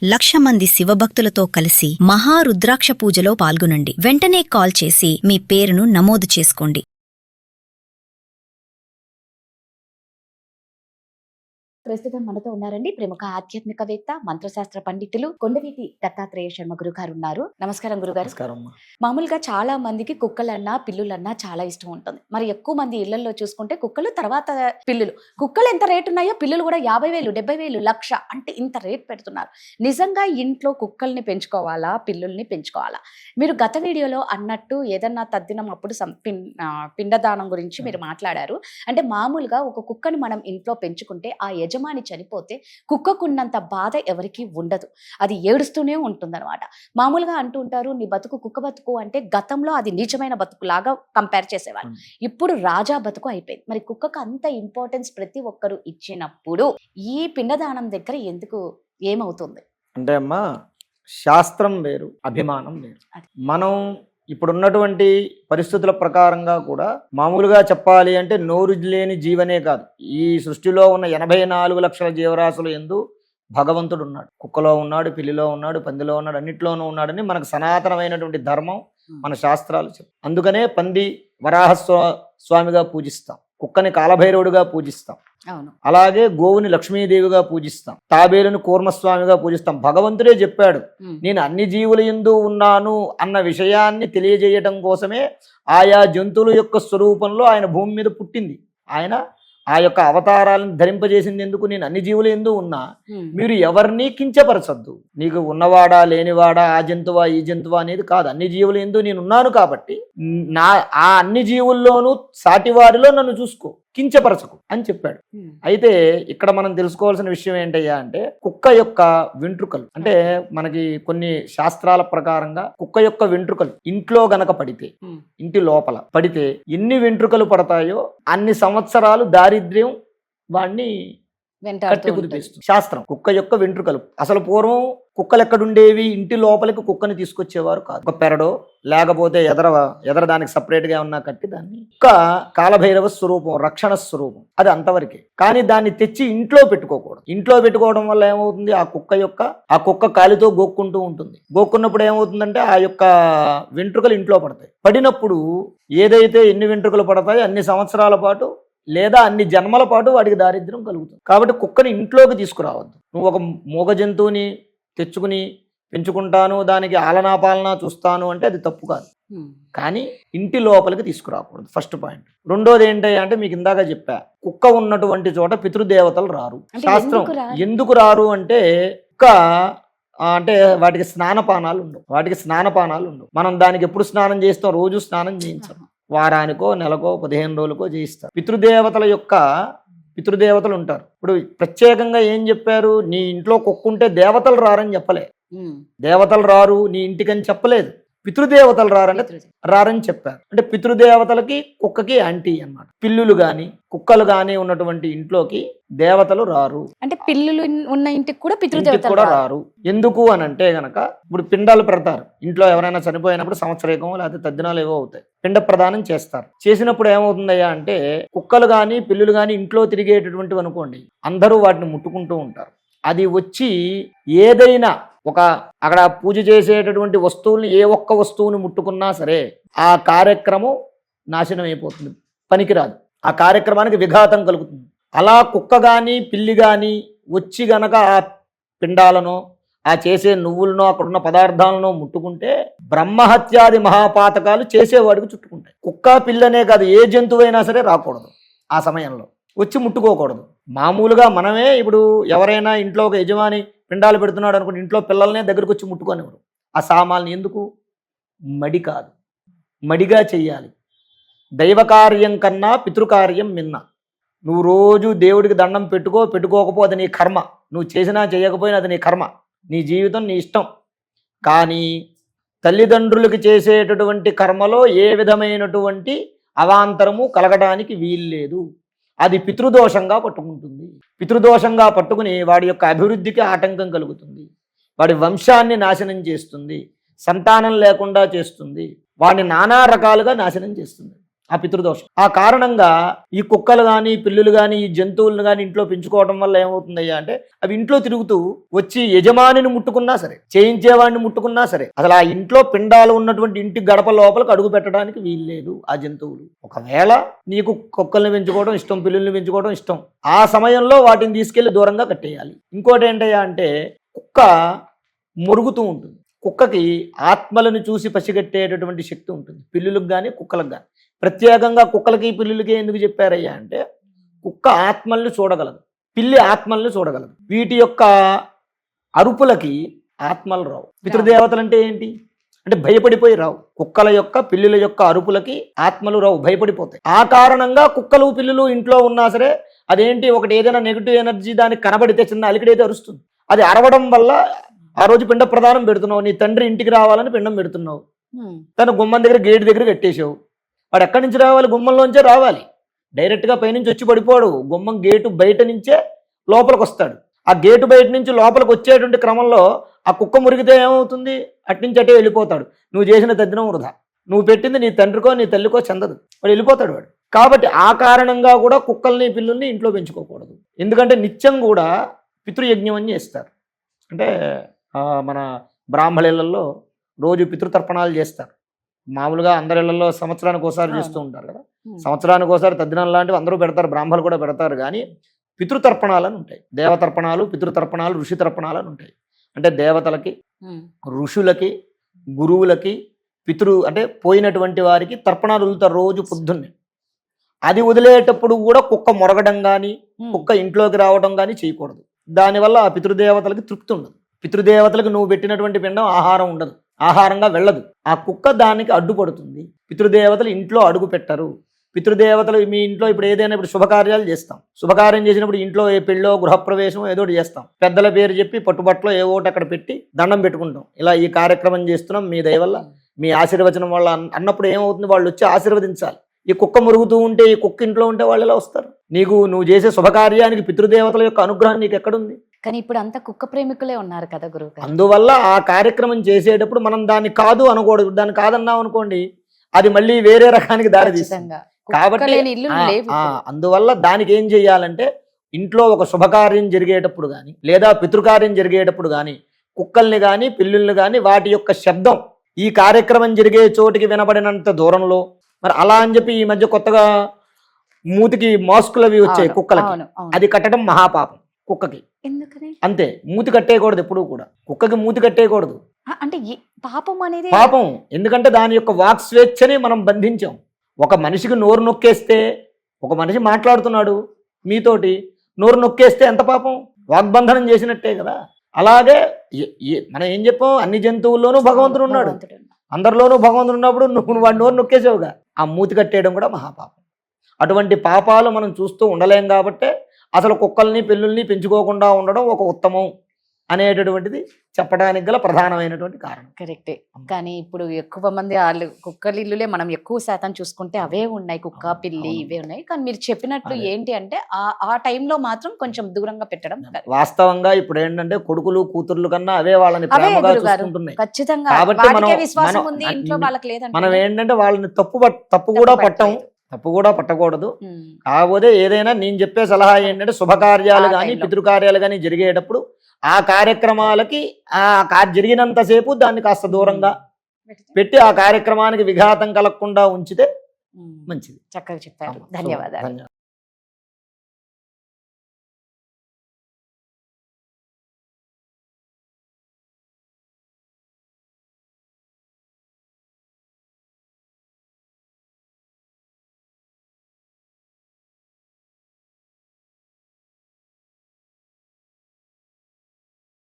1,00,000 మంది శివభక్తులతో కలిసి మహారుద్రాక్ష పూజలో పాల్గొనండి. వెంటనే కాల్ చేసి మీ పేరును నమోదు చేసుకోండి. ప్రస్తుతం మనతో ఉన్నారండి ప్రముఖ ఆధ్యాత్మికవేత్త మంత్రశాస్త్ర పండితులు కొండవీటి దత్తాత్రేయ శర్మ గురుగారు ఉన్నారు. నమస్కారం గురుగారు. మామూలుగా చాలా మందికి కుక్కలన్నా పిల్లులన్నా చాలా ఇష్టం ఉంటుంది. మరి ఎక్కువ మంది ఇళ్లలో చూసుకుంటే కుక్కలు, తర్వాత పిల్లులు. కుక్కలు ఎంత రేటు ఉన్నాయో పిల్లులు కూడా 50,000, 70,000, 1,00,000 అంటే ఇంత రేట్ పెడుతున్నారు. నిజంగా ఇంట్లో కుక్కల్ని పెంచుకోవాలా, పిల్లుల్ని పెంచుకోవాలా? మీరు గత వీడియోలో అన్నట్టు ఏదన్నా తద్దినం అప్పుడు పిండదానం గురించి మీరు మాట్లాడారు. అంటే మామూలుగా ఒక కుక్కని మనం ఇంట్లో పెంచుకుంటే ఆ యజమాని చనిపోతే కుక్కకున్నంత బాధ ఎవరికి ఉండదు. అది ఏడుస్తూనే ఉంటుందన్నమాట. మామూలుగా అంటూ ఉంటారు, నీ బతుకు కుక్క బతుకు అంటే గతంలో అది నీచమైన బతుకులాగా కంపేర్ చేసేవారు. ఇప్పుడు రాజా బతుకు అయిపోయింది. మరి కుక్కకు అంత ఇంపార్టెన్స్ ప్రతి ఒక్కరు ఇచ్చినప్పుడు ఈ పిండదానం దగ్గర ఎందుకు ఏమవుతుంది అంటే అమ్మా, శాస్త్రం వేరు, అభిమానం వేరు. మనం ఇప్పుడున్నటువంటి పరిస్థితుల ప్రకారంగా కూడా మామూలుగా చెప్పాలి అంటే నోరు లేని జీవనే కాదు, ఈ సృష్టిలో ఉన్న 84 లక్షల జీవరాశులు యందు భగవంతుడు ఉన్నాడు. కుక్కలో ఉన్నాడు, పిల్లిలో ఉన్నాడు, పందిలో ఉన్నాడు, అన్నిట్లోనూ ఉన్నాడని మనకు సనాతనమైనటువంటి ధర్మం మన శాస్త్రాలు చెప్పు. అందుకనే పంది వరాహ స్వామిగా పూజిస్తాం, కుక్కని కాలభైరవుడిగా పూజిస్తాం, అలాగే గోవుని లక్ష్మీదేవిగా పూజిస్తాం, తాబేలుని కూర్మస్వామిగా పూజిస్తాం. భగవంతుడే చెప్పాడు, నేను అన్ని జీవుల యందు ఉన్నాను అన్న విషయాన్ని తెలియజేయటం కోసమే ఆయా జంతువుల యొక్క స్వరూపంలో ఆయన భూమి మీద పుట్టింది. ఆయన ఆ యొక్క అవతారాలను ధరింపజేసింది ఎందుకు? నేను అన్ని జీవుల యందు ఉన్నా, మీరు ఎవరిని కించపరచద్దు. నీకు ఉన్నవాడా లేనివాడా, ఆ జంతువా ఈ జంతువా అనేది కాదు, అన్ని జీవుల యందు నేను ఉన్నాను కాబట్టి ఆ అన్ని జీవుల్లోనూ సాటివారిలో నన్ను చూసుకో, కించపరచకు అని చెప్పాడు. అయితే ఇక్కడ మనం తెలుసుకోవాల్సిన విషయం ఏంటయ్యా అంటే, కుక్క యొక్క వెంట్రుకలు అంటే మనకి కొన్ని శాస్త్రాల ప్రకారంగా కుక్క యొక్క వెంట్రుకలు ఇంట్లో గనక పడితే, ఇంటి లోపల పడితే ఎన్ని వెంట్రుకలు పడతాయో అన్ని సంవత్సరాలు దారిద్ర్యం వాడిని కట్టి కుదిపేస్తుంది శాస్త్రం. కుక్క యొక్క వెంట్రుకలు అసలు పూర్వం కుక్కలు ఎక్కడుండేవి? ఇంటి లోపలికి కుక్కని తీసుకొచ్చేవారు కాదు. ఒక పెరడో లేకపోతే ఎదర దానికి సపరేట్గా ఏమన్నా కట్టి దాన్ని కుక్క కాలభైరవ స్వరూపం, రక్షణ స్వరూపం, అది అంతవరకే. కానీ దాన్ని తెచ్చి ఇంట్లో పెట్టుకోకూడదు. ఇంట్లో పెట్టుకోవడం వల్ల ఏమవుతుంది? ఆ కుక్క కాలితో గోక్కుంటూ ఉంటుంది. గోక్కున్నప్పుడు ఏమవుతుందంటే ఆ యొక్క వెంట్రుకలు ఇంట్లో పడతాయి. పడినప్పుడు ఏదైతే ఎన్ని వెంట్రుకలు పడతాయో అన్ని సంవత్సరాల పాటు లేదా అన్ని జన్మల పాటు వాడికి దారిద్ర్యం కలుగుతుంది. కాబట్టి కుక్కని ఇంట్లోకి తీసుకురావద్దు. నువ్వు ఒక మూగ జంతువుని తెచ్చుకుని పెంచుకుంటాను, దానికి ఆలనా పాలనా చూస్తాను అంటే అది తప్పు కాదు. కానీ ఇంటి లోపలికి తీసుకురాకూడదు, ఫస్ట్ పాయింట్. రెండోది ఏంటి అంటే, మీకు ఇందాక చెప్పా, కుక్క ఉన్నటువంటి చోట పితృదేవతలు రారు. శాస్త్రం ఎందుకు రారు అంటే, కుక్క అంటే వాటికి స్నానపానాలు ఉండవు. మనం దానికి ఎప్పుడు స్నానం చేస్తాం? రోజు స్నానం చేయించాం. వారానికో నెలకో 15 రోజులకో చేయిస్తారు. పితృదేవతలు ఉంటారు. ఇప్పుడు ప్రత్యేకంగా ఏం చెప్పారు? నీ ఇంట్లో కుక్కుంటే దేవతలు రారని చెప్పలే, దేవతలు రారు నీ ఇంటికని చెప్పలేదు, పితృదేవతలు రారని చెప్పారు. అంటే పితృదేవతలకి కుక్కకి యాంటీ అన్నమాట. పిల్లులు గాని కుక్కలు గాని ఉన్నటువంటి ఇంట్లోకి దేవతలు రారు. అంటే పిల్లులు ఉన్న ఇంటికి కూడా పితృదేవతలు కూడా రారు. ఎందుకు అని అంటే గనక, ఇప్పుడు పిండాలు పెడతారు ఇంట్లో. ఎవరైనా చనిపోయినప్పుడు సంవత్సరేకమో లేకపోతే తద్దినాలు ఏవో అవుతాయి, పిండ ప్రదానం చేస్తారు. చేసినప్పుడు ఏమవుతుందయ్యా అంటే, కుక్కలు గాని పిల్లులు గాని ఇంట్లో తిరిగేటటువంటివి అనుకోండి, అందరూ వాటిని ముట్టుకుంటూ ఉంటారు. అది వచ్చి ఏదైనా అక్కడ పూజ చేసేటటువంటి వస్తువుల్ని, ఏ ఒక్క వస్తువుని ముట్టుకున్నా సరే ఆ కార్యక్రమం నాశనం అయిపోతుంది, పనికిరాదు. ఆ కార్యక్రమానికి విఘాతం కలుగుతుంది. అలా కుక్క గాని పిల్లి గాని వచ్చి గనక ఆ పిండాలను, ఆ చేసే నువ్వులను, అక్కడున్న పదార్థాలను ముట్టుకుంటే బ్రహ్మహత్యాది మహాపాతకాలు చేసేవాడికి చుట్టుకుంటాయి. కుక్క పిల్లనే కాదు, ఏ జంతువైనా సరే రాకూడదు, ఆ సమయంలో వచ్చి ముట్టుకోకూడదు. మామూలుగా మనమే ఇప్పుడు ఎవరైనా ఇంట్లో ఒక యజమాని పిండాలు పెడుతున్నాడు అనుకోండి, ఇంట్లో పిల్లల్నే దగ్గరకు వచ్చి ముట్టుకోనివ్వరు. ఆ సామాన్ని ఎందుకు? మడి కాదు, మడిగా చెయ్యాలి. దైవకార్యం కన్నా పితృకార్యం మిన్న. నువ్వు రోజు దేవుడికి దండం పెట్టుకోకపోతే అది నీ కర్మ. నువ్వు చేసినా చేయకపోయినా అది నీ కర్మ, నీ జీవితం, నీ ఇష్టం. కానీ తల్లిదండ్రులకి చేసేటటువంటి కర్మలో ఏ విధమైనటువంటి అవాంతరము కలగడానికి వీల్లేదు. అది పితృదోషంగా పట్టుకుంటుంది. పితృదోషంగా పట్టుకుని వాడి యొక్క అభివృద్ధికి ఆటంకం కలుగుతుంది, వాడి వంశాన్ని నాశనం చేస్తుంది, సంతానం లేకుండా చేస్తుంది, వాడిని నానా రకాలుగా నాశనం చేస్తుంది. ఆ పితృదోషం. ఆ కారణంగా ఈ కుక్కలు కానీ పిల్లులు కానీ ఈ జంతువులను కానీ ఇంట్లో పెంచుకోవడం వల్ల ఏమవుతుందయ్యా అంటే అవి ఇంట్లో తిరుగుతూ వచ్చి యజమానిని ముట్టుకున్నా సరే, చేయించేవాడిని ముట్టుకున్నా సరే, అసలు ఆ ఇంట్లో పిండాలు ఉన్నటువంటి ఇంటి గడప లోపలికి అడుగు పెట్టడానికి వీల్లేదు ఆ జంతువులు. ఒకవేళ నీకు కుక్కల్ని పెంచుకోవడం ఇష్టం, పిల్లుల్ని పెంచుకోవడం ఇష్టం, ఆ సమయంలో వాటిని తీసుకెళ్లి దూరంగా కట్టేయాలి. ఇంకోటి ఏంటయ్యా అంటే కుక్క మొరుగుతూ ఉంటుంది. కుక్కకి ఆత్మలను చూసి పసిగట్టేటటువంటి శక్తి ఉంటుంది. పిల్లులకు కానీ కుక్కలకు కానీ. ప్రత్యేకంగా కుక్కలకి పిల్లులకి ఎందుకు చెప్పారయ్యా అంటే కుక్క ఆత్మల్ని చూడగలదు, పిల్లి ఆత్మల్ని చూడగలదు. వీటి యొక్క అరుపులకి ఆత్మలు రావు. పితృదేవతలు అంటే ఏంటి అంటే భయపడిపోయి రావు. కుక్కల యొక్క పిల్లుల యొక్క అరుపులకి ఆత్మలు రావు, భయపడిపోతాయి. ఆ కారణంగా కుక్కలు పిల్లులు ఇంట్లో ఉన్నా సరే అదేంటి ఒకటి ఏదైనా నెగిటివ్ ఎనర్జీ దానికి కనబడితే చిన్న అలికిడైతే అరుస్తుంది. అది అరవడం వల్ల ఆ రోజు పిండ ప్రదానం పెడుతున్నావు, నీ తండ్రి ఇంటికి రావాలని పిండం పెడుతున్నావు, తన గుమ్మం దగ్గర గేట్ దగ్గర కట్టేసావు. వాడు ఎక్కడి నుంచి రావాలి? గుమ్మంలోంచే రావాలి. డైరెక్ట్గా పైనుంచి వచ్చి పడిపోడు. గుమ్మం గేటు బయట నుంచే లోపలికి వస్తాడు. ఆ గేటు బయట నుంచి లోపలికి వచ్చేటువంటి క్రమంలో ఆ కుక్క మురిగితే ఏమవుతుంది? అట్నుంచి అటే వెళ్ళిపోతాడు. నువ్వు చేసిన తద్దినం వృధా. నువ్వు పెట్టింది నీ తండ్రికో నీ తల్లికో చెందదు, వాడు వెళ్ళిపోతాడు వాడు. కాబట్టి ఆ కారణంగా కూడా కుక్కల్ని పిల్లుల్ని ఇంట్లో పెంచుకోకూడదు. ఎందుకంటే నిత్యం కూడా పితృయజ్ఞం అని చేస్తారు. అంటే మన బ్రాహ్మణులలో రోజు పితృతర్పణాలు చేస్తారు. మామూలుగా అందరి ఇళ్లలో సంవత్సరానికి ఒకసారి చేస్తూ ఉంటారు కదా. సంవత్సరానికి ఒకసారి తద్దినం లాంటివి అందరూ పెడతారు, బ్రాహ్మణులు కూడా పెడతారు. కానీ పితృతర్పణాలు అని ఉంటాయి. దేవతర్పణాలు, పితృతర్పణాలు, ఋషి తర్పణాలు అని ఉంటాయి. అంటే దేవతలకి, ఋషులకి, గురువులకి, అంటే పోయినటువంటి వారికి తర్పణాలు వదులుతారు రోజు పొద్దున్నే. అది వదిలేటప్పుడు కూడా కుక్క మొరగడం కానీ కుక్క ఇంట్లోకి రావడం కానీ చేయకూడదు. దానివల్ల ఆ పితృదేవతలకి తృప్తి ఉండదు. పితృదేవతలకు నువ్వు పెట్టినటువంటి పిండం ఆహారం ఉండదు, ఆహారంగా వెళ్ళదు. ఆ కుక్క దానికి అడ్డుపడుతుంది. పితృదేవతలు ఇంట్లో అడుగు పెట్టరు. పితృదేవతలు మీ ఇంట్లో ఇప్పుడు ఏదైనా ఇప్పుడు శుభకార్యాలు చేస్తాం. శుభకార్యం చేసినప్పుడు ఇంట్లో ఏ పెళ్ళో గృహప్రవేశం ఏదో చేస్తాం. పెద్దల పేరు చెప్పి పట్టుబట్టలో ఏ ఒకటి అక్కడ పెట్టి దండం పెట్టుకుంటాం. ఇలా ఈ కార్యక్రమం చేస్తున్నాం మీ దయ వల్ల, మీ ఆశీర్వచనం వల్ల అన్నప్పుడు ఏమవుతుంది? వాళ్ళు వచ్చి ఆశీర్వదించాలి. ఈ కుక్క మురుగుతూ ఉంటే, ఈ కుక్క ఇంట్లో ఉంటే వాళ్ళు ఎలా వస్తారు? నువ్వు చేసే శుభకార్యానికి పితృదేవతల యొక్క అనుగ్రహం నీకు ఎక్కడుంది? కానీ ఇప్పుడు అంతా కుక్క ప్రేమికులే ఉన్నారు కదా గురువు. అందువల్ల ఆ కార్యక్రమం చేసేటప్పుడు మనం దాన్ని కాదు అనకూడదు. దాన్ని కాదన్నాం అనుకోండి అది మళ్ళీ వేరే రకానికి దారి తీస్తుంది. కాబట్టి అందువల్ల దానికి ఏం చెయ్యాలంటే ఇంట్లో ఒక శుభకార్యం జరిగేటప్పుడు కానీ లేదా పితృకార్యం జరిగేటప్పుడు కానీ కుక్కల్ని కానీ పిల్లుల్ని కానీ వాటి యొక్క శబ్దం ఈ కార్యక్రమం జరిగే చోటికి వినబడినంత దూరంలో, మరి అలా అని చెప్పి ఈ మధ్య కొత్తగా మూతికి మాస్కులు అవి వచ్చాయి కుక్కలకి, అది కట్టడం మహాపాపం కుక్కకి. అంతే, మూతి కట్టేయకూడదు ఎప్పుడు కూడా. కుక్కకి మూతి కట్టేయకూడదు. అంటే పాపం అనేది పాపం. ఎందుకంటే దాని యొక్క వాక్ స్వేచ్ఛని మనం బంధించాం. ఒక మనిషికి నోరు నొక్కేస్తే, ఒక మనిషి మాట్లాడుతున్నాడు మీతోటి, నోరు నొక్కేస్తే ఎంత పాపం? వాగ్బంధనం చేసినట్టే కదా. అలాగే మనం ఏం చెప్పాం? అన్ని జంతువుల్లోనూ భగవంతుడు ఉన్నాడు, అందరిలోనూ భగవంతుడు ఉన్నప్పుడు నువ్వు వాడి నోరు నొక్కేసావుగా. ఆ మూతి కట్టేయడం కూడా మహాపాపం. అటువంటి పాపాలు మనం చూస్తూ ఉండలేం కాబట్టే అసలు కుక్కల్ని పిల్లుల్ని పెంచుకోకుండా ఉండడం ఒక ఉత్తమం అనేటటువంటిది చెప్పడానికి గల ప్రధానమైనటువంటి కారణం. కరెక్టే. కానీ ఇప్పుడు ఎక్కువ మంది వాళ్ళు కుక్కలు ఇల్లులే మనం ఎక్కువ శాతం చూసుకుంటే అవే ఉన్నాయి, కుక్క పిల్లి ఇవే ఉన్నాయి. కానీ మీరు చెప్పినట్లు ఏంటి అంటే ఆ టైంలో మాత్రం కొంచెం దూరంగా పెట్టడం. వాస్తవంగా ఇప్పుడు ఏంటంటే కొడుకులు కూతుర్లు కన్నా అవే వాళ్ళని ప్రేమగా చూసుకుంటున్నాయి. ఖచ్చితంగా. కాబట్టి మనం ఏంటంటే వాళ్ళని తప్పు కూడా పట్టకూడదు. కాకపోతే ఏదైనా నేను చెప్పే సలహా ఏంటంటే శుభకార్యాలు కానీ పితృకార్యాలు కానీ జరిగేటప్పుడు ఆ కార్యక్రమాలకి జరిగినంతసేపు దాన్ని కాస్త దూరంగా పెట్టి ఆ కార్యక్రమానికి విఘాతం కలగకుండా ఉంచితే మంచిది. చక్కగా చెప్పారు. ధన్యవాదాలు.